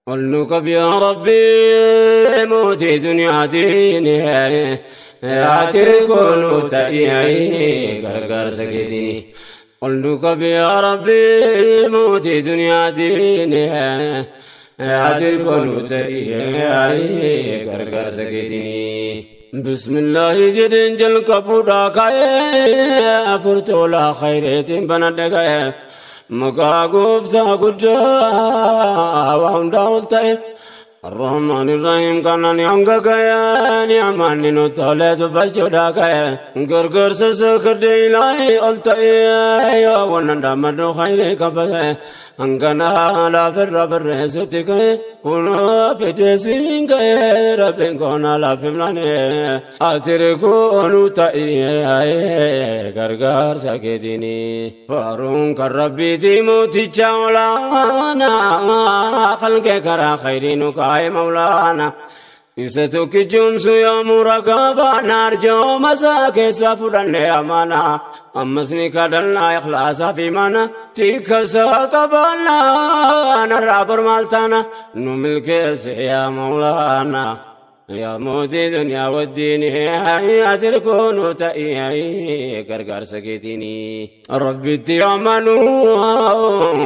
قل لك يا ربي موتي دنيا ديني أتركون تأيي غرغر سكتني قل لك يا ربي موتي دنيا ديني أتركون تأيي غرغر سكتني بسم الله جدين جل كبودا كاي فرتولا خيرتين بندقاي مكا قفتا قجا وهم داولتاي الرحمن الرحيم كانني عنك يا نعماني نطولت بجودا كاي غرغر سسكدي لاي قلتاي يا ونندمد خيرك بس أنكنا لا فر بر ستك كنا في جسين كي ربنا كنا لا في ملاني أتركون تأيي غرغر سكتني فارون كربي تيموتي جاولانا خلق كرا خيرين كاي مولانا إستوك جمس يا مرقبا نرجو مساك سفرن أمانا أمسني كدلنا إخلاص في منا تيك ساقبنا نرابر مالتانا نملك يا مولانا يا موتي دنيا والدين يا تركون تأيي غرغر سكتني ربي تيامنون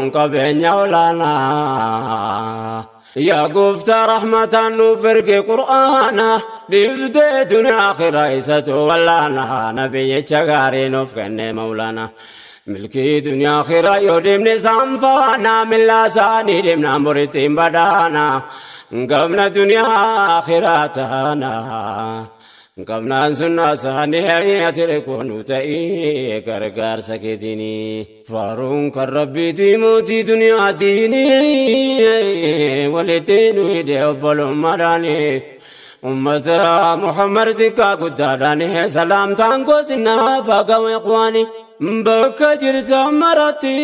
قبين يولانا يا قفت رحمة نفرق قرآنا لبدأ دنيا آخر إيسة ولانا نبي تشغاري نفقن مولانا ملكي دنيا آخر يودمني سنفانا من لساني دمنا مرتين بدانا قمنا دنيا آخراتنا قمنا سنة ساني أتركون تأيي غرغر سكتني فارون كربي تيموتي دنيا ديني ولتين ويدي مراني أمة محمد تكا قدراني سلام تانكو سنة فاقوا إخواني بك جرت مرتي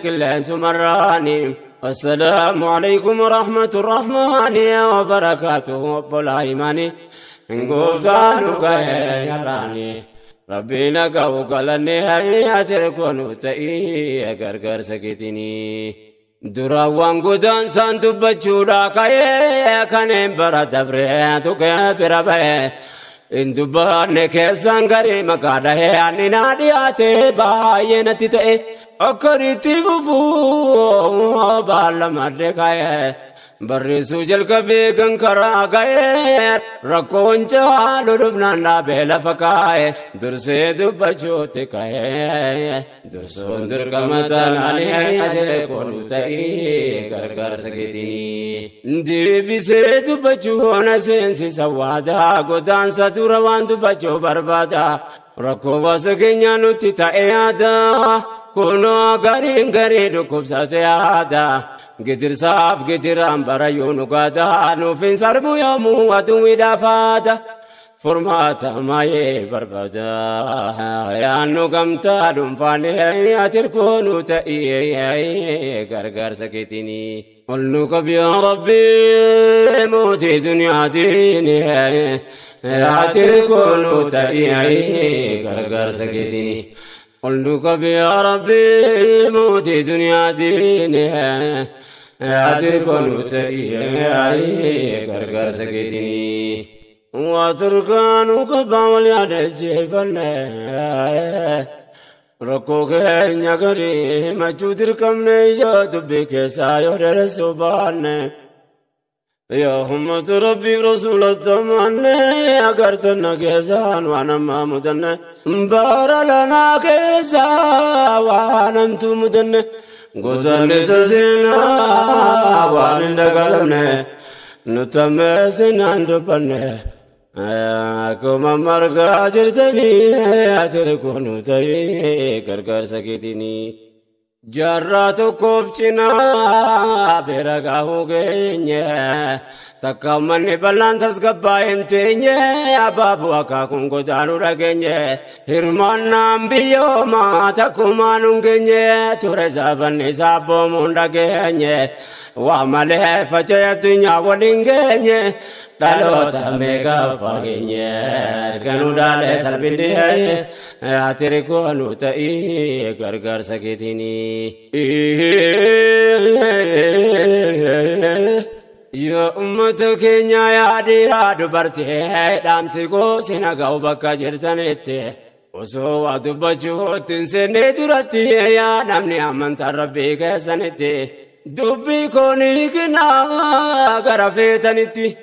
كل سمراني السلام عليكم ورحمة الرحمن وبركاته وبالإيمان إن قفتانك يا راني ربنا قوقلني أتركون تأيي غرغر سكتني دراوان قدان سانتو بچودا كاي كان برا دبرتو كبربه إن دبان كيسان غري مكاده أني نادياته باينتي تأ أكريتي بفو بالمدكاي برسو جل كبي كنكرا غير ركون جالو رفنان لا بلا فكاي درسي دبچو تكاي درسو دركمتان علي اجل كون تاي غرغر سكتني دي بيسي دبچو نسنسي سوادا غدان ساتوروان دبچو بربادا ركو واسكنيا نوتي تايادا كونو غارين غاري دكوب ساتيادا قدر صاف قدر أمبر يونغادا نوفين سربو يومو ودوي دافادا فرماتا ماي بربادا يا نوغمتا دنفاني أتركونو تأيي غرغر سكتني قل لك يا ربي موتي دنيا ديني أتركونو تأيي غرغر سكتني قل لك يا ربي موتي دنيا ديني أتركون تأيي غرغر سكتني واتركانو كباول ياد جيبنا ركوك نغري مجودر كمني ياد بك سايو رسوبان يا همت ربي رسول الزمان اگر تن كيسان وانا مامدن بار لنا كيسا وانمت مدن غدن سسنا وان دغلمن نتمسن اندبن كما مرغا جرتني اتركون تي غرغر سكتني جراتو كوفچنا برغاو گنيه تكمن بلان تسغباين تنيه ابابو اكاكون گدانو رگنيه هرمان نام بيو ما تكمان گنيه ترزابن سابو مندگنيه وامله فجيتنيا ولنگنيه دالوتا ميغا فاگنيه گنودال سلبنديه اتركونو تاي غرغر سكتني يا أمتك يا ديرا دبرتي دامسكو سنغاو بكا جرتنيتي وسو دبجو تنسني درتي يا نمني أمنت ربي كسنتي دبي كوني كنا غرفتنتي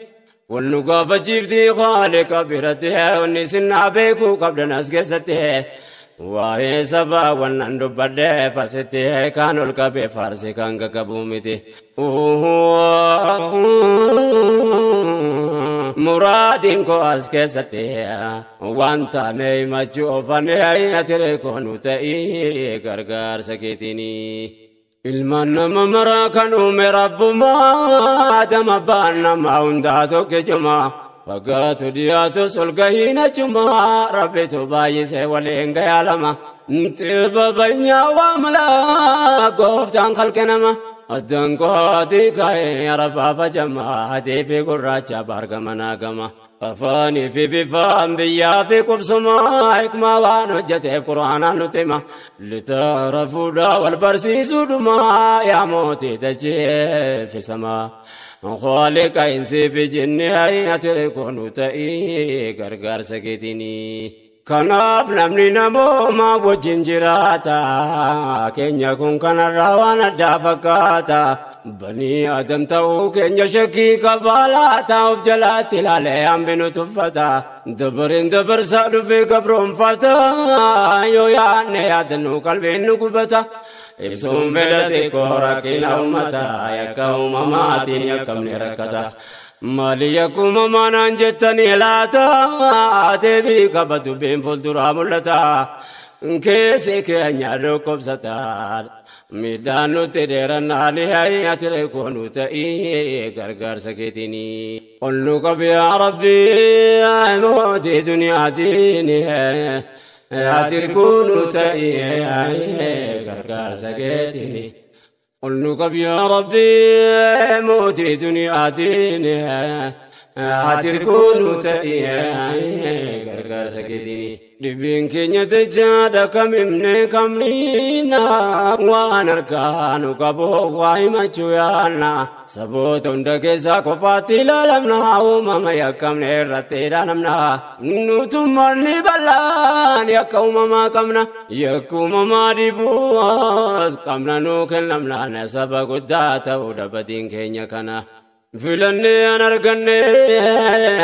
والنقاف جيفتي خالق برتي ونسنا بيكو قبل ناس كستي وهي سبا ونندو بدي فستي كانوا الكبي فارسي كان كبومتي مرادين كو اسكستي وانتا نيما جوفاني اتريكونو تاي غرغر سكيتيني المن ممرا كانوا مرب ما دم بان ما ونداتو كجما فقاتو دياتو سلقهينا جما ربيتو بايسي ولينغا يالما انتبا بينيا واملا قوفتان خلقنما الدن قواتي كاي يا ربا فجما هدي في قراجة بارغما ناغما أفاني في بفام بيا في قبسما حكما وانجته قرآنا نتما لتعرفوا دا والبرسيس دما يا موتي تجي في سما خالق إنسي في جنة يتركون تأي غرغر سكتيني كناف نمني نمو ما وجنجراتا كن يكون كان الروان الدافكاتا بني آدم تاو كن يشكي كبالاتا وفجلات الاليام بنو تفتا دبرين دبر سادو في قبرهم فتا يو يعني يادنو قلبين نقبتا إبسون فلتي كوركين أمتا يكاوم ماتين يكم نركتا مالي يكوم مانان جتني لاتا تبي كبتو بين فلترا ملتا كيسي كيانيا ركب ستار ميدانو تديرن علي أتركونو تأي غرغر سكتيني قلوك بيا ربي موتي دنيا ديني أتركونو تأي غرغر سكتيني قلوك بيا ربي موتي دنيا ديني أتركونو تأي غرغر سكتيني دبين كنيا تجادا كممني كمنينا وانا كانوا كبو وايما چويانا سبوتون دكيسا كوباتي لالمنا وماما يكمني رتيدا نمنا نوتماني بلان يكو ماما كمنا يكو ماما ديبوس كمنا نوكن نمنا نسابا قداتا ودبتين كنيا كنا فلني أنا ركني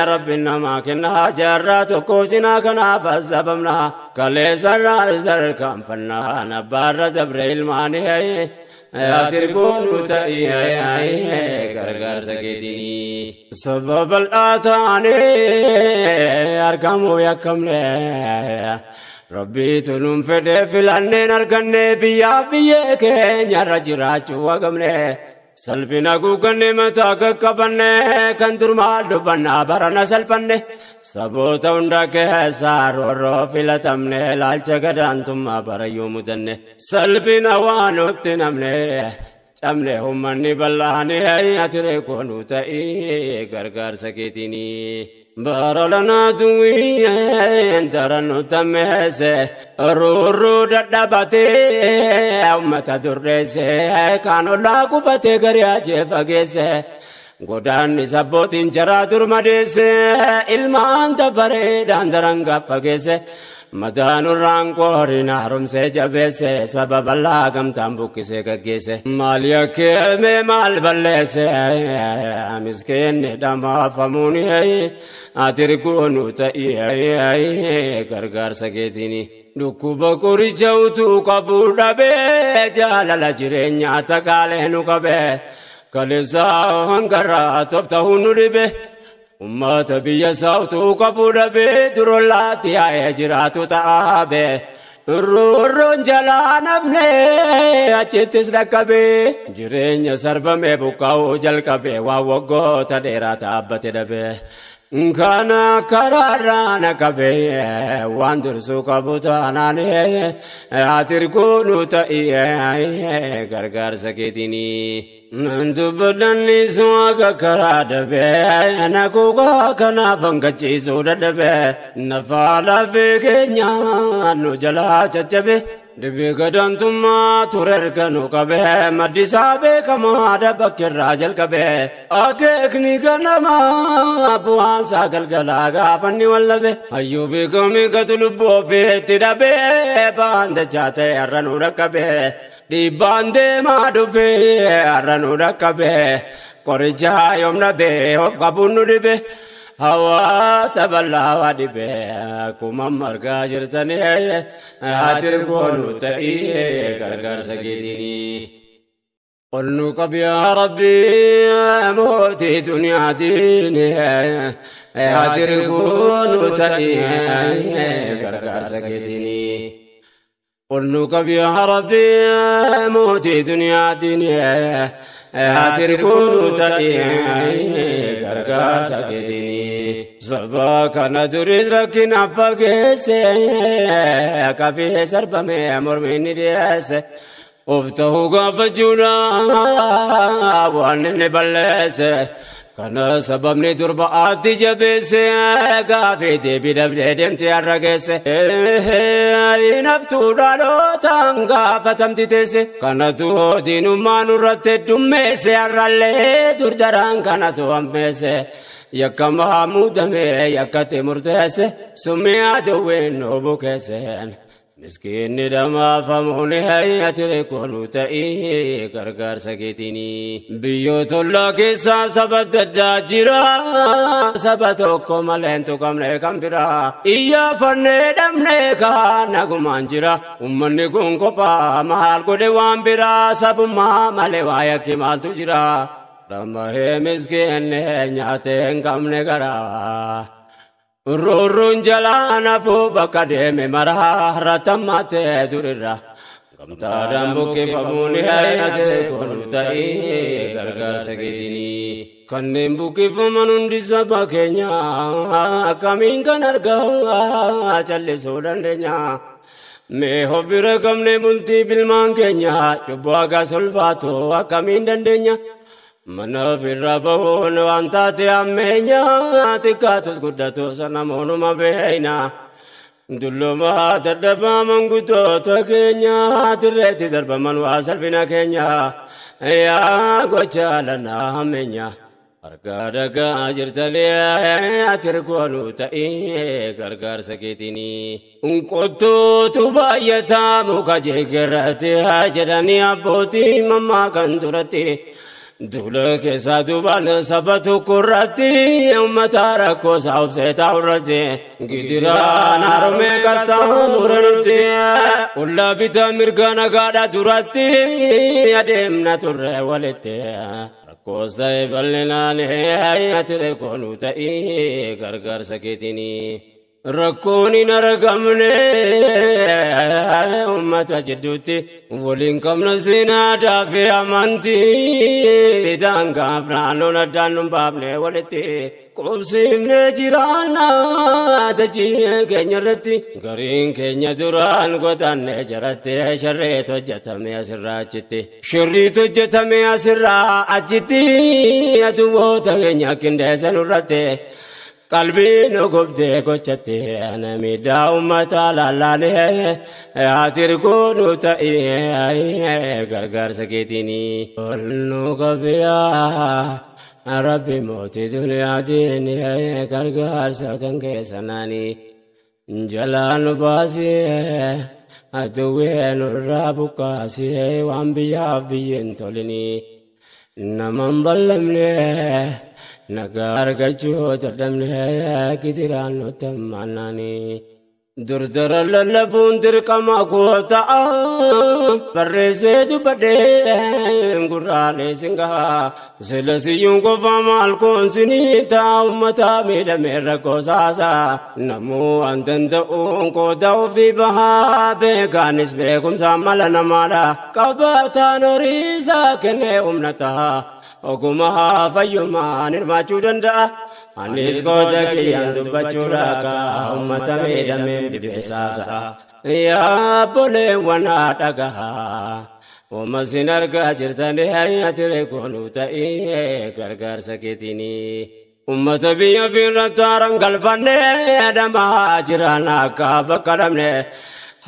ربنا ما كنا جرات وكوتنا كنا بزبمنا كل سر سر كم فنا نبار جبريل ماني يا تركون تأي غرغر سكتني سبب الآتاني أركم يكمل ربي تلوم فدي فلني نركني بيا بيا كن يرجراج وقمني سلبنا كوكني متاك كبني كندر مال بنا برنا سلبني سبوت عندك سار ورفيل تمني لالچ كدانتم بريو مدني سلبنا وانوت نمني چمني همني بلاني اتركونو تاي غرغر سكتيني بارلنا دوي انترنو تمسه رورو ددبته امتا درسه كانوا لاغو بته غرياجه فگسه godaan sabbootiin jaraa turmadeesse ilmaan dabaree daandaranga fageesse madaanurraan qooriin haaromsee jabeesse sababa laagamtaan buqqisee gaggeesse maal yakkeeme maal balleesse miskeenni dhamaafamuuni atirgoonu ta'ii gargaarsa keetiini dhukkuba qoricha utuu qabuu dhabee jaalala jireenyaa takaalee nu qabee kaleessaa hangarraa tofta'uu nu dhibe ummata biyya saawtuu qabuu dhabee durollaatti yaa'ee jiraatu ta'aabe roorroon jalaa nafnee achittis dhaqqabee jireenya sarbamee buqqaa'uu jalqabee waan waggoota dheeraa dhaabbate dhabee kana karaarraa naqabee waan dursuu qabu taanaan atirgoonu ta'ii gargaarsa keetiini dubbanni suuqa karaa dhabee naquuqa kanaaf hangachiisuu dadhabee nafaa lafee keenya nu jalaa caccabe Dibee gadantummaa turerganu qabee maddisaa beekamaa dabbakirraa jalqabee akeekni ganamaa bu'aansaa galgalaa gaafanni wallabe hayyuu beekamii gatu lubbuu ofiitti dhabee baandachaa ta'e har'a nu dhaqqabee dhiibbaan deemaa dhufee har'a nu dhaqqabee qorichaa yoom dhabee of qabuun nu dhibe hawaasa bal'aa waa dhibee akkuma margaa jirtanii ati goonu ta'ii gargaarsa keetiin ol nu qabi yaa rabbii mootii duniyaatiin ati goonu ta'ii gargaarsa keetiin ol nu qabi yaa rabbii mootii duniyaatiin ati goonu ta'ii gargaarsa keetiin sabaa kana duris rakkina fageesse qabee sarbame mormi ni dhiyeesse of ta'uu gaafachuudha waan inni balleesse kana sababni durbaatti jabeesse gaafii deebii dhabdee deemtee har'a geesse naftuu dhalootaan gaafatamti teesse kanatu diinummaa nurratti heddummeesse har'allee durdaraan kanatu hammeesse yakkamaa muudame yakkate murteesse summii aduwween nu bukeesseen miskiinni damaafamuuni hayyatire koonu ta'ii gargaarsa keetiin biyyoota ollaa keessaa saba addaa jira saba tokko malee hin tuqamne kan biraa iyyaafannee dhabnee kaan nagumaan jira ummanni kun kophaa maal godhe waan biraa sabummaa malee waa yakki maaltu jira Ramahee miskiinni nyaatee hin qabne garaa Rurruun jalaana fuu bakka deeme maraa ratammatee durirra gamtaadhaan buqqifamuun hayyatee koonu ta'ii gargaarsa keetiin kanneen buqqifaman hundi saba keenya akkamiin kan argaa callisuu dandeenya mee hobbira qabne bultii bilmaan keenya cubbuu hagas ulfaatu akkamiin dandeenya mana firra bahuun waan taate ammeenya xiqqaatus guddatus namoonuma beeyna dullumaa dadhabaa manguddoota keenya tirreetti darbaman waa salphina keenya yaa gochaa lanaa ammeenya argaa dhagaa jirtanii ati koonu ta'ii gargaarsa keetiin qottuutu baay'ataa muka jeegerratti jedhanii abbootii mammaa kan duratti Dula keessa duubaan saba tokko irratti uummata rakkoo isaa obsee taa'u irratti gidiraan harmee qaxxaamura nuti ollaa bitaa mirga nagaadha duratti adeemna turre walitti rakkoos ta'e bal'inaan ati koonu ta'ii gargaarsa keetiin rakkoon hin argamne ummata jidduutti waliin qabna seenaadaa fi amantii daangaaf naannoon addaan nun baafne walitti qubsiifne jiraannaa dachii keenya irratti gariin keenya duraan godaanne jaratte sharreet hojjetame asirraa achitti shirriit hojjetame asirraa achitti aduwwoota keenya qindeessan irratti qalbiin gubdee gochattee namiidhaa ummata lallaalee ati koonu ta'ii gargaarsa keetiin ol nu qabiyaa rabbi mootii duniyaatiin gargaarsa kan keessanaanii jalaa nu baasee aduwwee nurraa buqqaasee waan biyyaaf biyyin tolinii naman ballamne nagaa argachuu dadhabne gidiraan nutti ammaananii durdara lallabuun dirqama koo ta'a barreessee dubbadhee gurraalee singaa sila siyyuun qofaa maal koonsinii ta'a ummata miidhamee rakkoo saasaa namuu waan danda'uun qooda ofii bahaa beekaanis beekumsaan mala namaadha qabataan horiisaa kennee humna ta'a ogumaa fayyumaan hirmaachuu danda'a anis qooda kiyyaan dubbachuudhaa ummata miidhamee dhibeessaasa yaa boleewwan dhagahaa uumasin argaa jirtanii ati koonu ta'ii gargaarsa keetiin ummata biyya fiirratti haaran galfannee adamaa jiran akka bakka dhabne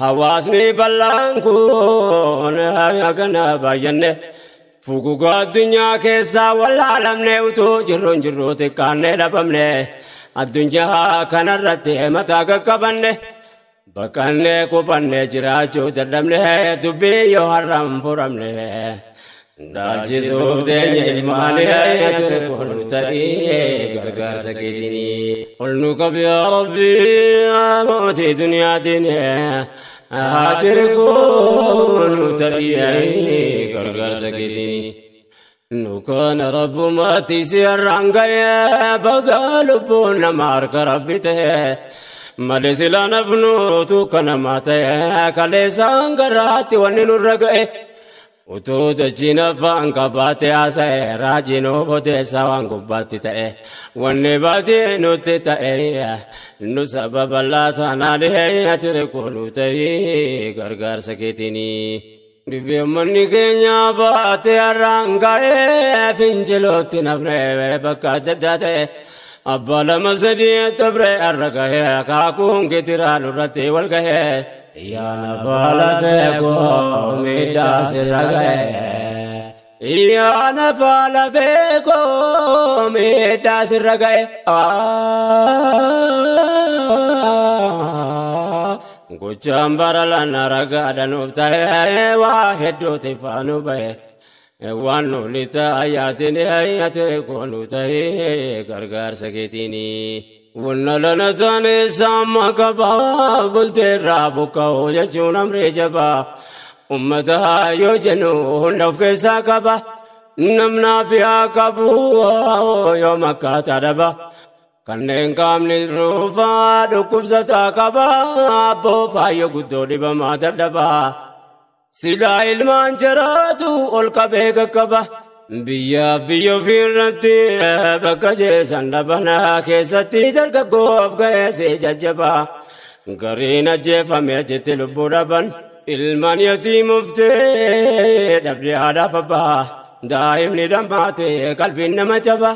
hawaasni bal'aan kun hagana baay'anne fugugaa addunyaa keessaa wallaalamne utuu jirruun jirru xiqqaannee dhabamne addunyaa kanarratti mataa qaqqabanne baqqannee qubanne jiraachuu dadhabne dubbii yoo har'aan furamne daachisuuf teenya ilmaanii ture kun ta'ee gargaarsa keetiin ol nu qabi yaa rabbii mootii dunyaatiin haatiri kun ta'ee gargaarsa keetiin nu kana rabbumaatti si har'aan ga'ee baga lubbuun nama harka rabbi ta'e malee silaa nafnuutu kana maata'e kaleessaan garaatti wanni nurra ga'e utuu dachiin afaan qabaate haasa'e raajiin ofoteessa waan gubbaatti ta'e wanni baatee nutti ta'e nu sababa laatanaan ture kunu ta'e gargaarsa keetiin dhibbeemmanni keenya baate har'aan ga'ee fincilootti nafnee bakka adda addaa ta'e abbaa lama sadii dabre har'a ga'ee akaakuun gitiraan irratti wal ga'ee yaa nafaala feekoo miidhaa sirra ga'ee yaa nafaala feekoo miidhaa sirra ga'ee gochaan baralana ragaadhanuuf ta'ee waa hedduuti faanu ba'e waan nuuni ta'ayyaatiin ate koonu ta'ee gargaarsa keetiin wanna lana taane saamma qabaa bulteerraa buqqa'oo jechuun amree jabaa ummata yoo jennu hunda of keessaa qaba namnaa fi haa qabu yoo makkaataa dhaba kanneen qaamni ruufaa dhukkubsataa qaba abboo faayyo guddoo dhibamaa dadhabaa silaa ilmaan jiraatu ol qabee qaqqaba biyyaaf biyya ofii irratti bakka jeesan dhabana keessatti dargaggoof ga'eesee jajjabaa gariin ajjeefame achitti lubbuu dhaban ilmaan yatiimuftee dhabdee haadhaaf abbaa daa'imni dhammaate qalbiin nama jaba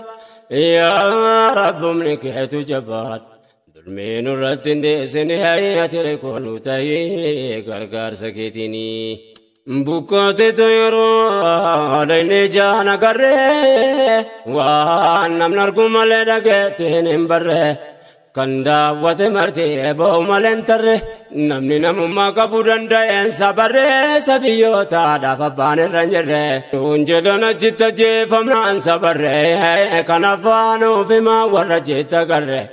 yaa rabbumni keetu jabaadha dulmii nurratti hin deessine ati koonu ta'ee gargaarsa keetiin bukkooti yeroo dayni jaana garree waan namni argu malee dhageettiin hin barree kan daawwate martee ba'u malee hin tarre namni namummaa qabuu danda'eensa barreessa biyyootaadhaaf abbaan irra hin jirre nuun jedhan achitti ajjeefamnaan sabarree kan afaan ofimaa warra jeetta garree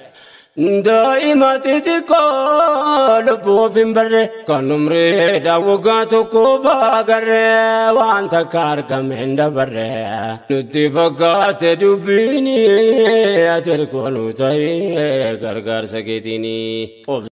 daa'ima xixiqqoo lubbuuf hin barre kan umriidhaan waggaa tokkoof agarree waan takka argame hin dabarre nutti fakkaate dubbiin ati ergoonu ta'ee gargaarsa keetiin